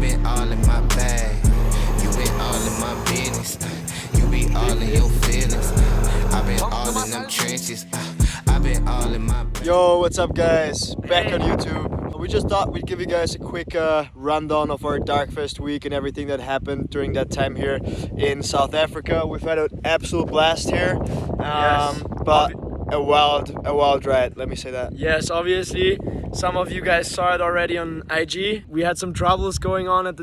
been all in my bag. You been all in my business. You be all in your feelings. I've been all in them trenches. I've been all in my bag. Yo, what's up guys? Back on YouTube. We just thought we'd give you guys a quick rundown of our Darkfest week and everything that happened during that time here in South Africa. We've had an absolute blast here, but a wild ride, let me say that. Yes, obviously, some of you guys saw it already on IG. We had some troubles going on at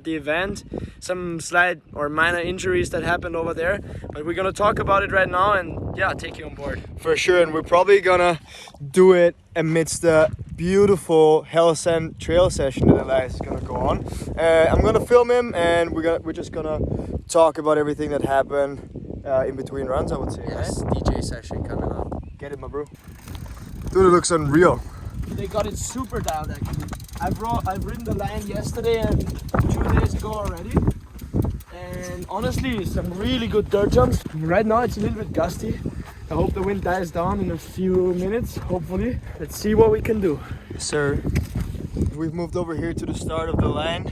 the event, some slight or minor injuries that happened over there, but we're gonna talk about it right now and yeah, take you on board. For sure, and we're probably gonna do it amidst the beautiful Hellsend trail session that Elias is gonna go on. I'm gonna film him and we're just gonna talk about everything that happened in between runs, I would say. Yes, right? DJ session coming up. Get it, my bro. Dude, it looks unreal. They got it super dialed actually. I've ridden the line yesterday and 2 days ago already. And honestly, some really good dirt jumps. Right now it's a little bit gusty. I hope the wind dies down in a few minutes, hopefully. Let's see what we can do. Yes, sir. We've moved over here to the start of the line.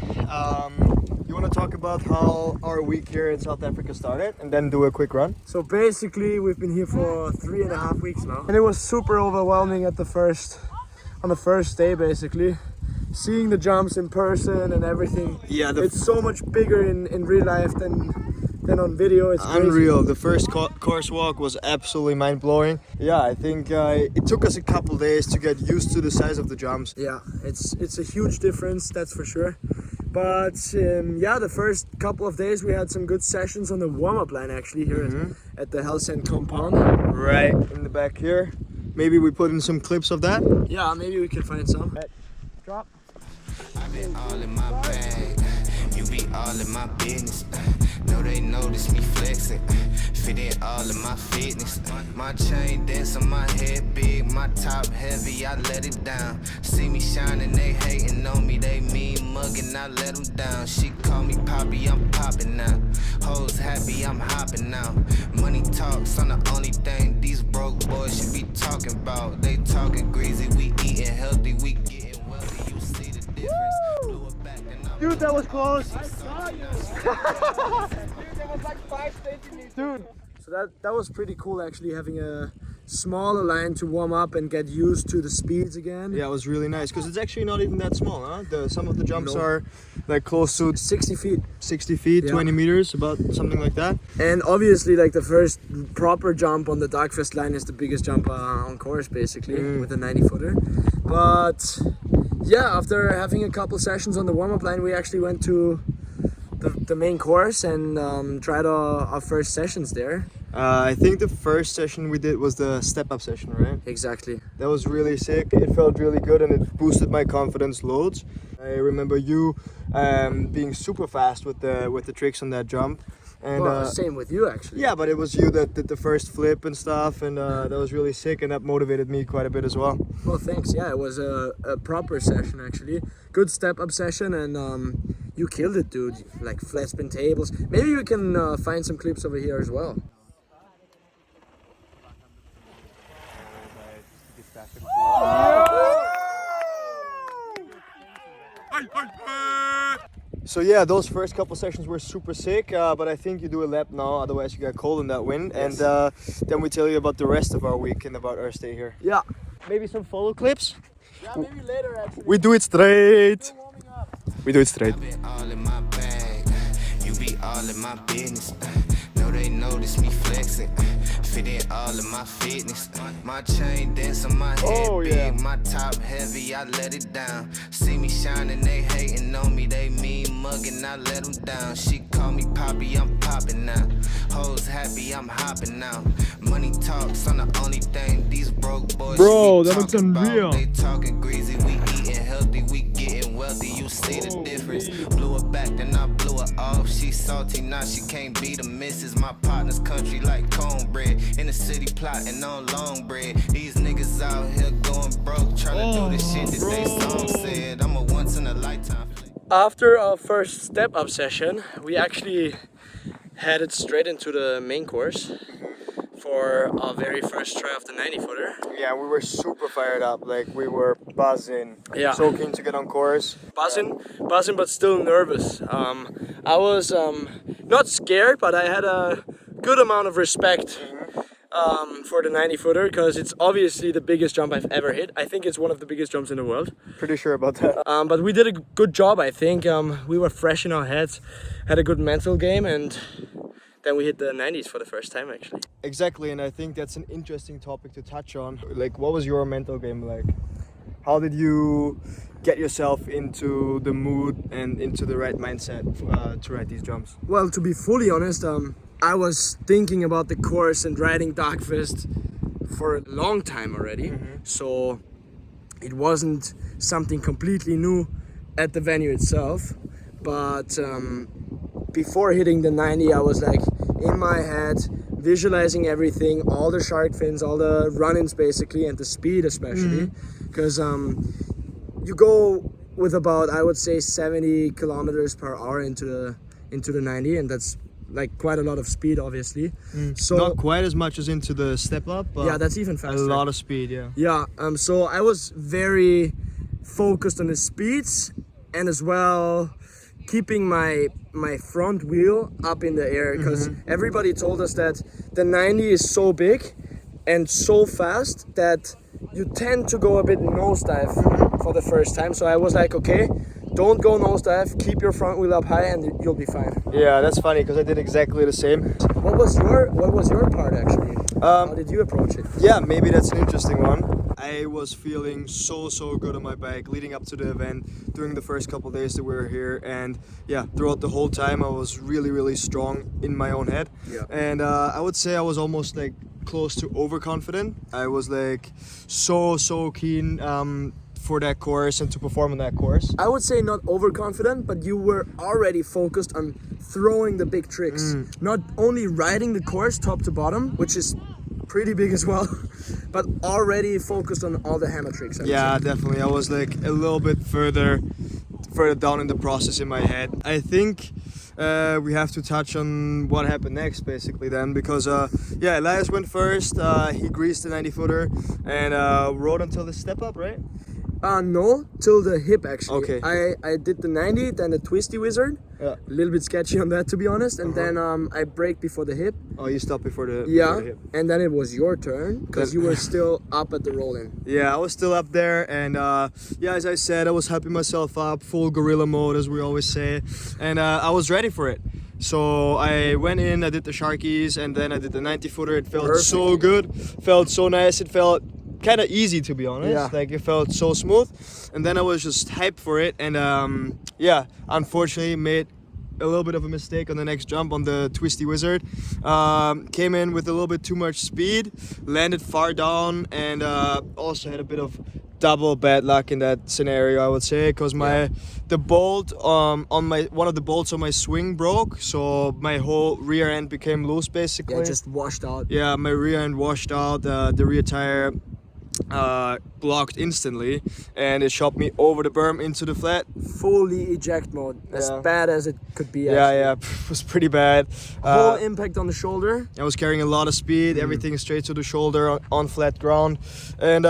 You want to talk about how our week here in South Africa started and then do a quick run? So basically we've been here for 3.5 weeks now. And it was super overwhelming on the first day basically. Seeing the jumps in person and everything. Yeah, it's so much bigger in real life than on video. It's unreal. crazy. The first course walk was absolutely mind-blowing. Yeah, I think it took us a couple days to get used to the size of the jumps. Yeah, it's a huge difference, that's for sure. But yeah, the first couple of days we had some good sessions on the warm-up line actually here at the Hellsend compound. Right in the back here. Maybe we put in some clips of that. Yeah, maybe we can find some. Drop. I've been all in my bag. You be all in my business. Know they notice me flexing. Fit in all of my fitness. My chain dance on my head big. My top heavy, I let it down. See me shining, they hating on me. They mean mugging, I let them down. She call me Poppy, I'm popping now. Hoes happy, I'm hopping now. Money talks on the only thing these broke boys should be talking about. They talking greasy, we eating healthy, we getting wealthy. You see the difference. Blew it back and I'm Dude, that was close. I saw you. Dude, that was like 5 centimeters. Dude. So that was pretty cool actually, having a smaller line to warm up and get used to the speeds again. Yeah, it was really nice because it's actually not even that small, huh? Some of the jumps are like close to 60 feet. 60 feet, Yeah. 20 meters, about something like that. And obviously like the first proper jump on the Darkfest line is the biggest jump on course basically, with a 90-footer. But yeah, after having a couple sessions on the warm-up line, we actually went to the main course and tried our first sessions there. I think the first session we did was the step-up session, right? Exactly. That was really sick. It felt really good and it boosted my confidence loads. I remember you being super fast with the tricks on that jump. And Well, same with you actually. yeah, but it was you that did the first flip and stuff, and that was really sick, and that motivated me quite a bit as well. Well, thanks. Yeah, it was a proper session actually. Good step-up session, and you killed it, dude. Like flat spin tables. Maybe we can find some clips over here as well. So yeah, those first couple sessions were super sick, but I think you do a lap now, otherwise you get cold in that wind. Yes. And then we tell you about the rest of our week and about our stay here. Yeah. Maybe some follow clips? Yeah, maybe later actually. We do it straight. Still warming up. We do it straight. I've been all in my bag. You be all in my business. Know they notice me flexing. Fit in all of my fitness. My chain dance on my head Oh, big. yeah. My top heavy, I let it down. See me shining, they hating on me. They mean mugging, I let them down. She call me Poppy, I'm popping now. Hoes happy, I'm hopping now. Money talks on the only thing these broke boys Bro, should be that looks talking unreal. about. They talking greasy, we eating healthy, we getting wealthy. You see the difference. Blew her back, then I blew her off. She salty, now she can't be the missus. My partner's country like cornbread. In the city plotting on long bread. These niggas out here going broke, trying to do the shit that they song said. I'm a once in a lifetime. After our first step-up session, we actually headed straight into the main course for our very first try of the 90 footer. Yeah, we were super fired up. Like we were buzzing. Yeah. So keen to get on course. Buzzing, but still nervous. I was not scared, but I had a good amount of respect for the 90 footer because it's obviously the biggest jump I've ever hit. I think it's one of the biggest jumps in the world. Pretty sure about that. But we did a good job, I think. We were fresh in our heads, had a good mental game, and then we hit the 90s for the first time actually. Exactly, and I think that's an interesting topic to touch on. Like, what was your mental game like? How did you get yourself into the mood and into the right mindset to ride these jumps? Well, to be fully honest, I was thinking about the course and riding Darkfest for a long time already. So it wasn't something completely new at the venue itself. But before hitting the 90, I was like in my head, visualizing everything, all the shark fins, all the run-ins basically, and the speed especially. Because you go with about, I would say, 70 kilometers per hour into the 90, and that's like quite a lot of speed, obviously. So not quite as much as into the step up, but yeah, that's even faster. a lot of speed. Yeah. Yeah. So I was very focused on the speeds and as well keeping my front wheel up in the air because everybody told us that the 90 is so big and so fast that you tend to go a bit nosedive for the first time. So I was like, okay, don't go nosedive, keep your front wheel up high and you'll be fine. Yeah, that's funny because I did exactly the same. What was your part actually? How did you approach it? Yeah, maybe that's an interesting one. I was feeling so good on my bike leading up to the event during the first couple of days that we were here, and yeah, throughout the whole time I was really strong in my own head. Yeah. And I would say I was almost like close to overconfident. I was like so keen for that course and to perform on that course. I would say not overconfident, but you were already focused on throwing the big tricks. Not only riding the course top to bottom, which is pretty big as well, but already focused on all the hammer tricks. Yeah, definitely. I was like a little bit further down in the process in my head. I think we have to touch on what happened next basically then, because yeah, Elias went first, he greased the 90 footer and rode until the step up, right? No, till the hip actually. Okay. I did the 90, then the Twisty Wizard. Yeah. A little bit sketchy on that to be honest, and then I braked before the hip. Oh, you stopped before the Yeah, before the hip. and then it was your turn because you were still up at the roll-in. Yeah, I was still up there, and yeah, as I said, I was hyping myself up, full gorilla mode as we always say, and I was ready for it. So I went in, I did the Sharkies, and then I did the 90 footer. It felt so good, felt so nice. It felt kind of easy to be honest. Yeah. Like it felt so smooth, and then I was just hyped for it, and yeah, unfortunately made a little bit of a mistake on the next jump on the Twisty Wizard. Came in with a little bit too much speed, landed far down, and also had a bit of double bad luck in that scenario, I would say, because the bolt on one of the bolts on my swing broke, so my whole rear end became loose basically. Yeah, just washed out. Yeah, my rear end washed out, the rear tire blocked instantly, and it shot me over the berm into the flat. Fully eject mode, as Yeah. bad as it could be. Yeah, it was pretty bad. Whole impact on the shoulder. I was carrying a lot of speed, everything straight to the shoulder on flat ground, and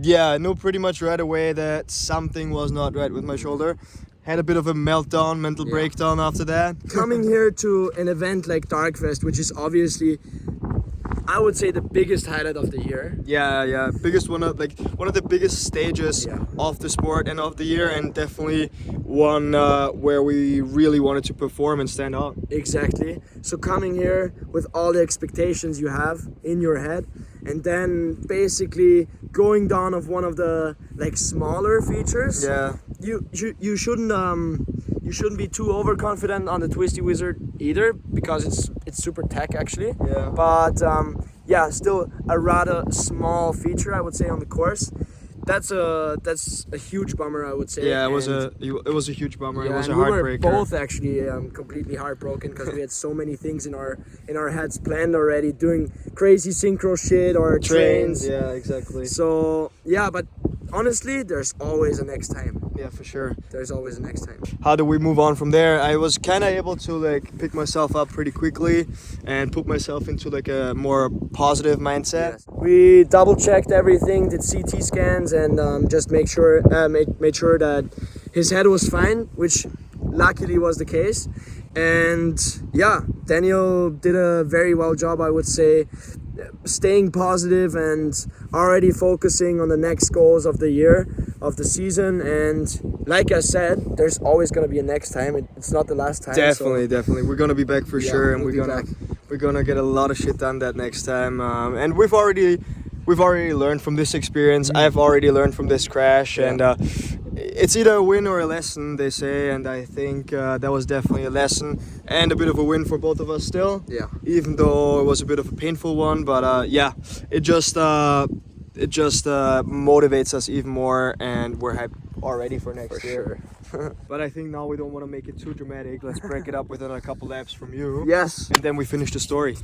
yeah, I knew pretty much right away that something was not right with my shoulder. Had a bit of a meltdown, mental breakdown after that. Coming here to an event like Darkfest, which is obviously, I would say, the biggest highlight of the year. Yeah, biggest one of the biggest stages of the sport and of the year, and definitely one where we really wanted to perform and stand out. Exactly. So coming here with all the expectations you have in your head, and then basically going down of one of the like smaller features. Yeah. You shouldn't be too overconfident on the Twisty Wizard either, because it's super tech actually. Yeah. But yeah, still a rather small feature, I would say, on the course. That's a huge bummer, I would say. Yeah, it was And a huge bummer. yeah, It was a and we were heartbreaker. both actually completely heartbroken because we had so many things in our heads planned already, doing crazy synchro shit or trains. Yeah, exactly. So yeah, but honestly, there's always a next time. Yeah, for sure. There's always a next time. How do we move on from there? I was kind of able to like pick myself up pretty quickly and put myself into like a more positive mindset. Yes. We double checked everything, did CT scans, and just made sure that his head was fine, which luckily was the case. And yeah, Daniel did a very well job, I would say, staying positive and already focusing on the next goals of the year, of the season. And like I said, there's always going to be a next time. It's not the last time. Definitely. We're gonna be back for sure, and we're gonna get a lot of shit done that next time. And we've already learned from this experience. I've already learned from this crash, and it's either a win or a lesson, they say, and I think that was definitely a lesson and a bit of a win for both of us still. Yeah. Even though it was a bit of a painful one, but yeah, it just motivates us even more, and we're hyped already for next year. Sure. But I think now we don't want to make it too dramatic. Let's break it up within a couple laps from you. Yes. And then we finish the story.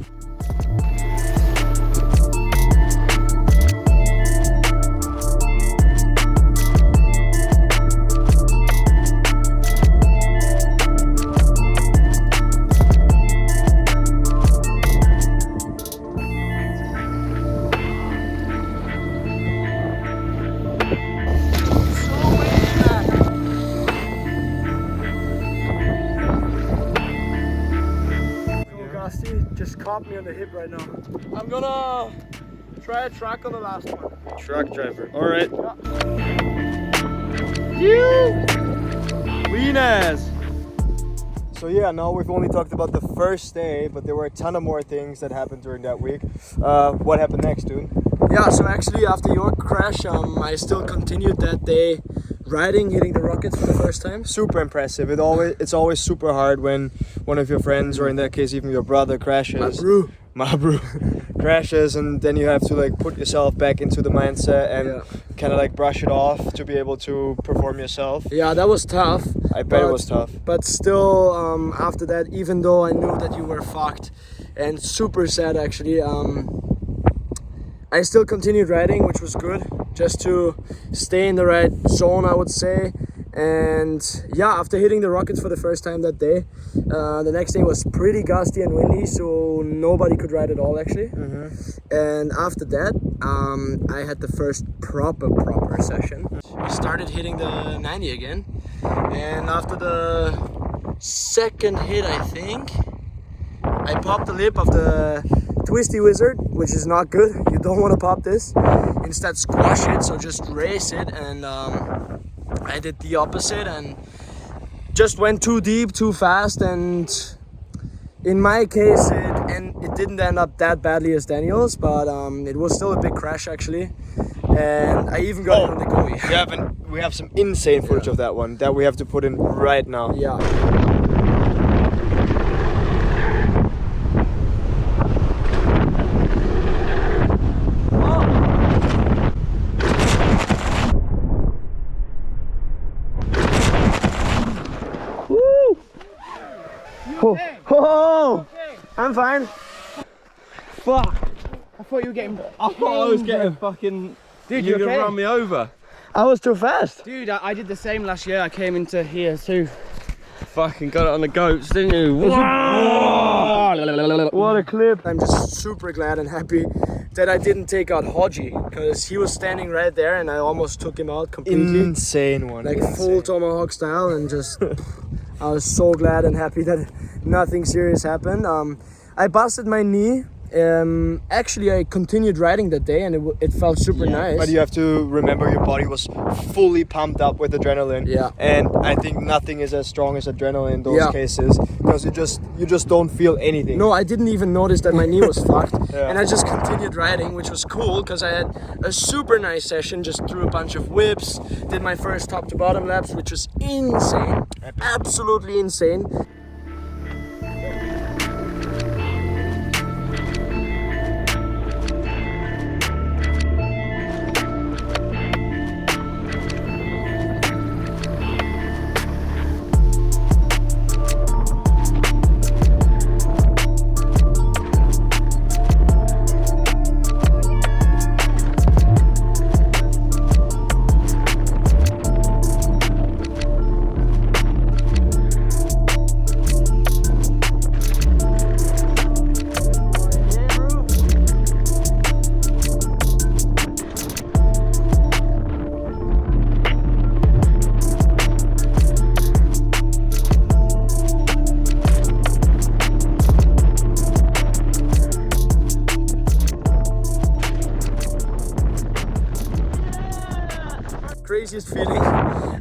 Just caught me on the hip right now. I'm gonna try a track on the last one. Truck driver. All right. Yeah. Clean ass. So yeah, now we've only talked about the first day, but there were a ton of more things that happened during that week. What happened next, dude? Yeah, so actually after your crash, I still continued that day riding, hitting the rockets for the first time. Super impressive. It's always super hard when one of your friends, or in that case even your brother, crashes. My bro crashes, and then you have to like put yourself back into the mindset and kind of like brush it off to be able to perform yourself. Yeah, that was tough. I bet it was tough. But still, after that, even though I knew that you were fucked and super sad actually, I still continued riding, which was good, just to stay in the right zone, I would say. And yeah, after hitting the rockets for the first time that day, the next day was pretty gusty and windy, so nobody could ride at all actually. And after that, I had the first proper session. We started hitting the 90 again, and after the second hit, I think, I popped the lip of the Twisty Wizard, which is not good. You don't want to pop this. Instead, squash it, so just race it. And I did the opposite and just went too deep, too fast. And in my case, it didn't end up that badly as Daniel's, but it was still a big crash actually. And I even got it on the GoE. We have some insane footage of that one that we have to put in right now. Yeah. Oh, I'm fine. Fuck! I thought you were getting. I thought I was getting fucking. Dude, you're gonna run me over. I was too fast. Dude, I did the same last year. I came into here too. Fucking got it on the goats, didn't you? What a clip. I'm just super glad and happy that I didn't take out Hodgie, because he was standing right there and I almost took him out completely. Insane one. Like full tomahawk style, and just I was so glad and happy that nothing serious happened. I busted my knee. Actually, I continued riding that day and it felt super nice. But you have to remember your body was fully pumped up with adrenaline. Yeah. And I think nothing is as strong as adrenaline in those cases, because you just don't feel anything. No, I didn't even notice that my knee was fucked. Yeah. And I just continued riding, which was cool because I had a super nice session, just threw a bunch of whips, did my first top to bottom laps, which was insane. Absolutely insane. craziest feeling.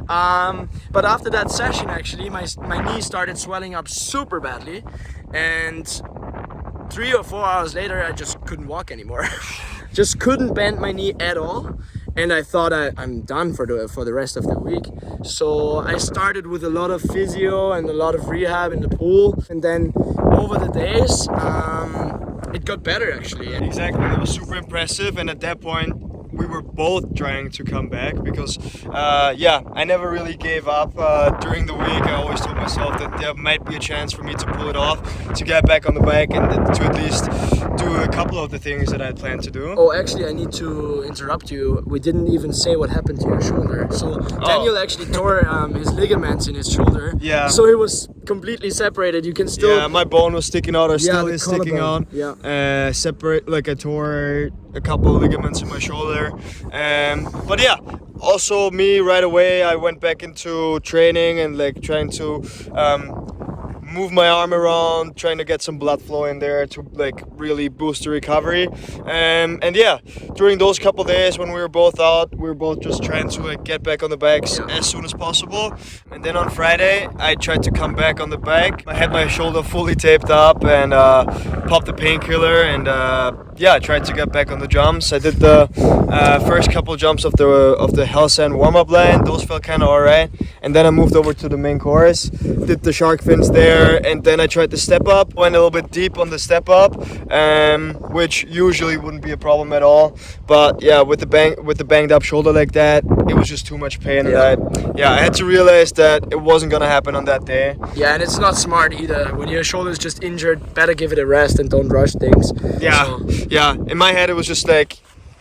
But after that session, actually, my knee started swelling up super badly, and 3 or 4 hours later, I just couldn't walk anymore. Just couldn't bend my knee at all. And I thought I'm done for the rest of the week. So I started with a lot of physio and a lot of rehab in the pool. And then over the days, it got better actually. Exactly, that was super impressive. And at that point, we were both trying to come back because, I never really gave up during the week. I always told myself that there might be a chance for me to pull it off, to get back on the bike and to at least do a couple of the things that I had planned to do. Oh, actually, I need to interrupt you. We didn't even say what happened to your shoulder. So Daniel actually tore his ligaments in his shoulder. Yeah. So it was completely separated. You can still... Yeah, my bone was sticking out, or still the is sticking out. collarbone. Yeah. Separate, like I tore a couple of ligaments in my shoulder. But yeah, also me right away, I went back into training and like trying to move my arm around, trying to get some blood flow in there to like really boost the recovery. And yeah, during those couple days when we were both out, we were both just trying to like get back on the bikes as soon as possible. And then on Friday, I tried to come back on the bike. I had my shoulder fully taped up and popped the painkiller, and I tried to get back on the jumps. I did the first couple jumps of the Hellsand warm-up line. Those felt kind of alright. And then I moved over to the main course, did the shark fins there, and then I tried the step up. Went a little bit deep on the step up, which usually wouldn't be a problem at all. But yeah, with the banged up shoulder like that, it was just too much pain. Yeah. And I had to realize that it wasn't gonna happen on that day. Yeah, and it's not smart either. When your shoulder is just injured, better give it a rest and don't rush things. Yeah. In my head, it was just like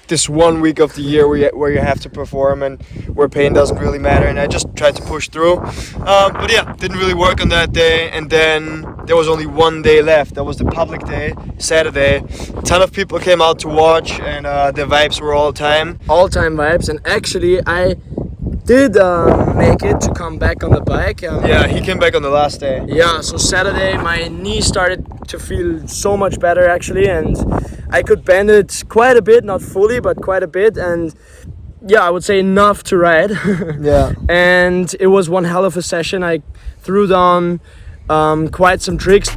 this 1 week of the year where you have to perform and where pain doesn't really matter, and I just tried to push through. But yeah, didn't really work on that day, and then there was only one day left. That was the public day, Saturday. A ton of people came out to watch, and the vibes were all time. All-time vibes, and actually I did make it to come back on the bike. Yeah, he came back on the last day. Yeah, so Saturday my knee started to feel so much better actually, and I could bend it quite a bit, not fully, but quite a bit, and yeah, I would say enough to ride. Yeah. And it was one hell of a session. I threw down quite some tricks.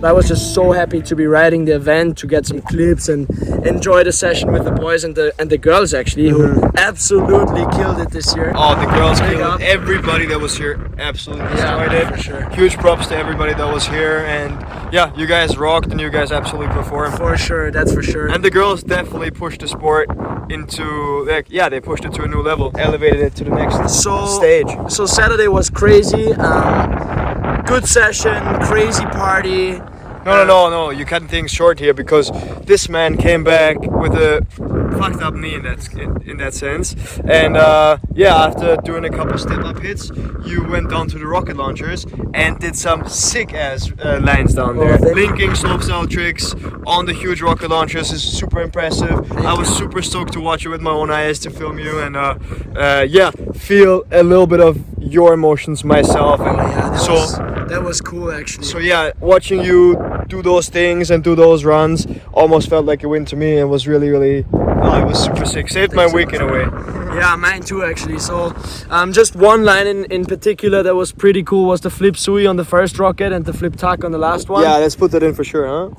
I was just so happy to be riding the event, to get some clips and enjoy the session with the boys and the girls actually, who absolutely killed it this year. Oh, the girls Big killed up. it. Everybody that was here absolutely destroyed it. for sure. Huge props to everybody that was here, and yeah, you guys rocked and you guys absolutely performed. For sure, that's for sure. And the girls definitely pushed the sport into, they pushed it to a new level, elevated it to the next stage. So Saturday was crazy. Good session, crazy party. No, you cut things short here, because this man came back with a fucked up knee in that sense. And after doing a couple step-up hits, you went down to the rocket launchers and did some sick-ass lines down there. Linking slopestyle tricks on the huge rocket launchers is super impressive. I was super stoked to watch it with my own eyes, to film you, and feel a little bit of your emotions myself. And that was cool actually. So yeah, watching you do those things and do those runs almost felt like a win to me, and was really, really, it was super sick. Saved my week in a way. Yeah, mine too actually. So just one line in particular that was pretty cool was the flip sui on the first rocket and the flip tuck on the last one. Yeah, let's put that in for sure, huh?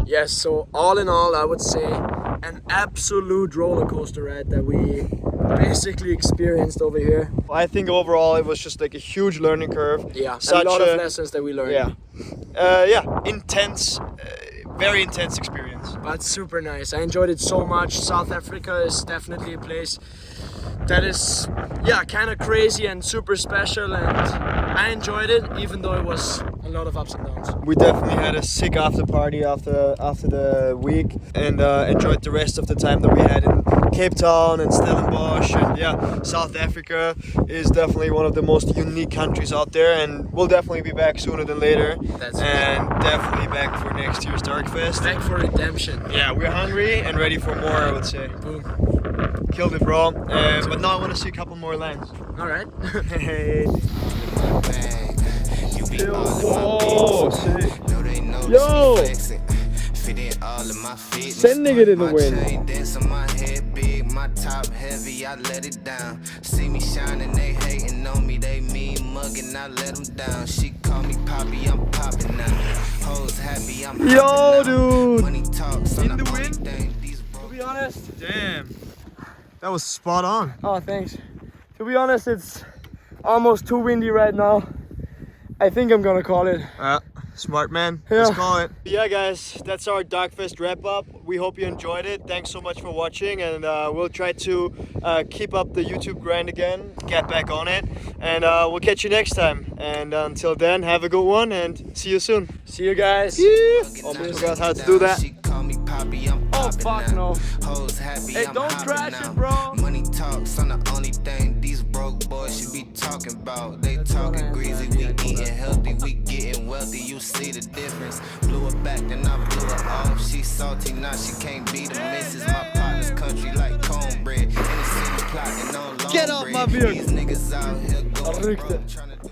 Yes, so all in all, I would say an absolute roller coaster ride that we basically experienced over here. I think overall it was just like a huge learning curve. Yeah, Such a lot of lessons that we learned. Intense, very intense experience. But super nice. I enjoyed it so much. South Africa is definitely a place that is, kind of crazy and super special, and I enjoyed it, even though it was A lot of ups and downs. We definitely had a sick after party after the week, and enjoyed the rest of the time that we had in Cape Town and Stellenbosch. And yeah, South Africa is definitely one of the most unique countries out there, and we'll definitely be back sooner than later. That's and definitely back for next year's Darkfest. Back for redemption. Yeah, we're hungry and ready for more, I would say. Boom. Killed it, bro. But now I want to see a couple more lands. Alright. Hey. Oh, sick. Yo! Sending it in the wind. My head big, my top heavy, I let it down. See me shining, they hating on me, they mean mugging, I let them down. She call me Poppy, I'm popping now. Hoes happy, I'm Yo, hopping now. dude. Money talks on In the only wind? thing these To be honest. Damn. That was spot on. Oh, thanks. To be honest, it's almost too windy right now. I think I'm gonna call it. Smart man. Yeah. Let's call it. Yeah, guys, that's our Darkfest wrap up. We hope you enjoyed it. Thanks so much for watching, and we'll try to keep up the YouTube grind again, get back on it, and we'll catch you next time. And until then, have a good one, and see you soon. See you guys. Almost forgot how to do that. She call me Poppy, I'm Oh, popping fuck now. no. Hoes happy, Hey, I'm don't hopping trash now. it, bro. Money talks on the only thing these broke boys should be talking about. They talking greasy, we eating healthy, we getting wealthy. You see the difference. Blew her back, then I blew her off. She salty, now she can't be the missus. My partner's country like cornbread. In the city plotting on long Get off bread. my vehicle. These niggas out here going Verrückte. broke, tryna